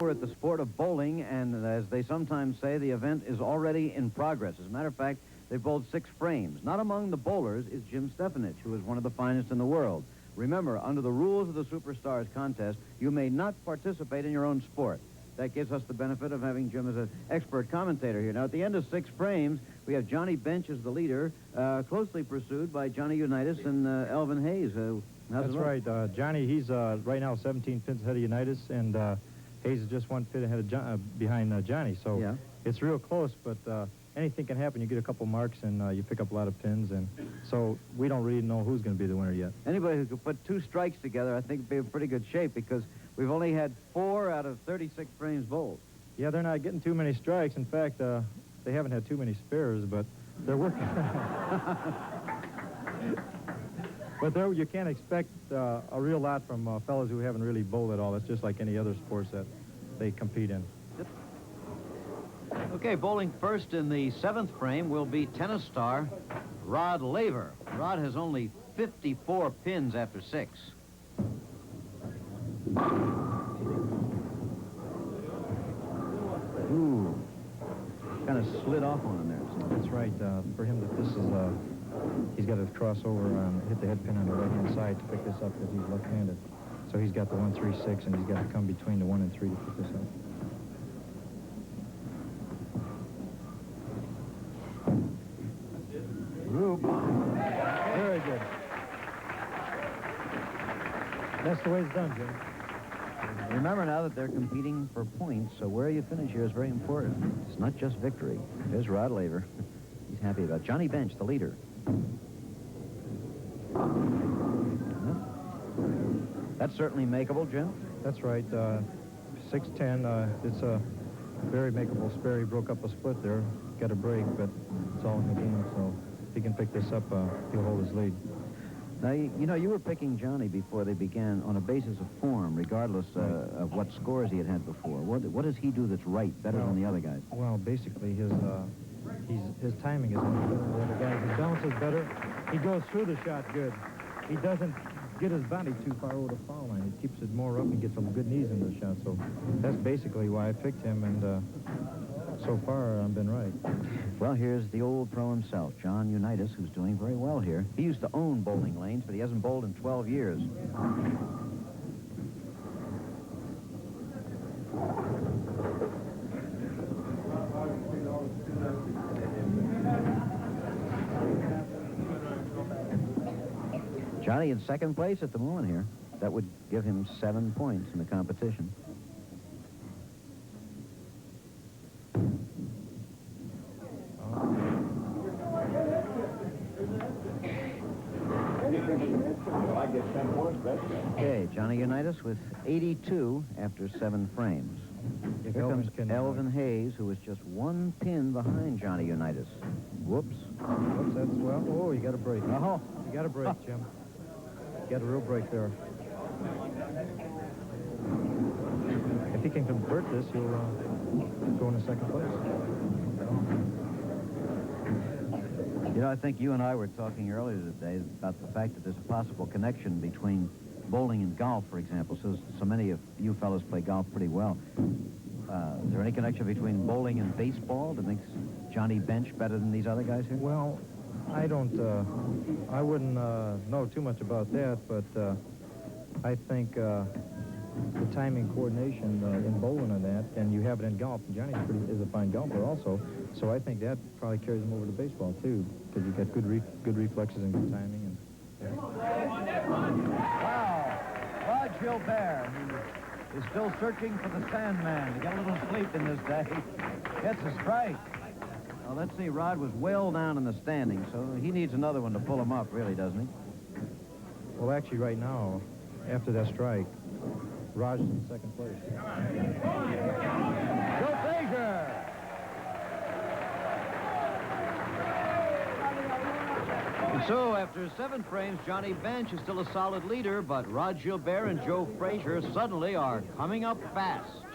We're at the sport of bowling, and as they sometimes say, the event is already in progress. As a matter of fact, they've bowled 6 frames. Not among the bowlers is Jim Stefanich, who is one of the finest in the world. Remember, under the rules of the Superstars contest, you may not participate in your own sport. That gives us the benefit of having Jim as an expert commentator here. Now, at the end of 6 frames, we have Johnny Bench as the leader, closely pursued by Johnny Unitas and Elvin Hayes. That's right. Johnny, he's right now 17 pins ahead of Unitas, and Hayes is just 1 pin ahead of behind Johnny. So yeah, it's real close, but anything can happen. You get a couple marks, and you pick up a lot of pins, and so we don't really know who's going to be the winner yet. Anybody who could put 2 strikes together, I think, would be in pretty good shape, because we've only had 4 out of 36 frames bowled. Yeah, they're not getting too many strikes. In fact, they haven't had too many spares, but they're working. But there, you can't expect a real lot from fellas who haven't really bowled at all. It's just like any other sports that they compete in. Okay, bowling first in the 7th frame will be tennis star Rod Laver. Rod has only 54 pins after 6. Ooh, kind of slid off on him there. That's right. For him, this is he's got to cross over and hit the head pin on the right-hand side to pick this up because he's left-handed. So he's got the 1, 3, 6, and he's got to come between the 1 and 3 to pick this up. Very good. That's the way it's done, Jim. Remember now that they're competing for points, so where you finish here is very important. It's not just victory. There's Rod Laver. He's happy about it. Johnny Bench, the leader. That's certainly makeable, Jim. That's right. 6-10. It's a very makeable spare. He broke up a split there. Got a break, but it's all in the game. So if he can pick this up, he'll hold his lead. Now, you know, you were picking Johnny before they began on a basis of form, regardless of what scores he had before. What does he do that's right, better than the other guys? Well, basically, his timing is much better than the other guys. His balance is better. He goes through the shot good. He doesn't get his body too far over the foul line. He keeps it more up and gets some good knees in the shot. So that's basically why I picked him, and so far I've been right. Well, here's the old pro himself, John Unitas, who's doing very well here. He used to own bowling lanes, but he hasn't bowled in 12 years. Johnny in 2nd place at the moment here. That would give him 7 points in the competition. Okay, Johnny Unitas with 82 after 7 frames. Here comes Elvin Hayes, who is just 1 pin behind Johnny Unitas. Whoops. Whoops, that's well. Oh, you got a break. Oh, you got a break, Jim. You got a real break there. If he can convert this, he'll go into 2nd place. You know, I think you and I were talking earlier today about the fact that there's a possible connection between bowling and golf, for example. So many of you fellows play golf pretty well. Is there any connection between bowling and baseball that makes Johnny Bench better than these other guys here? Well, I wouldn't know too much about that, but I think the timing coordination in bowling and that, and you have it in golf. Johnny is a fine golfer also, so I think that probably carries him over to baseball too, because you got good reflexes and good timing. And wow, Rod Gilbert, who is still searching for the Sandman to get a little sleep in this day, gets a strike. Well, let's see, Rod was well down in the standings, so he needs another one to pull him up, really, doesn't he? Well, actually, right now, after that strike, Rod's in 2nd place. Joe Frazier! And so, after 7 frames, Johnny Bench is still a solid leader, but Rod Gilbert and Joe Frazier suddenly are coming up fast.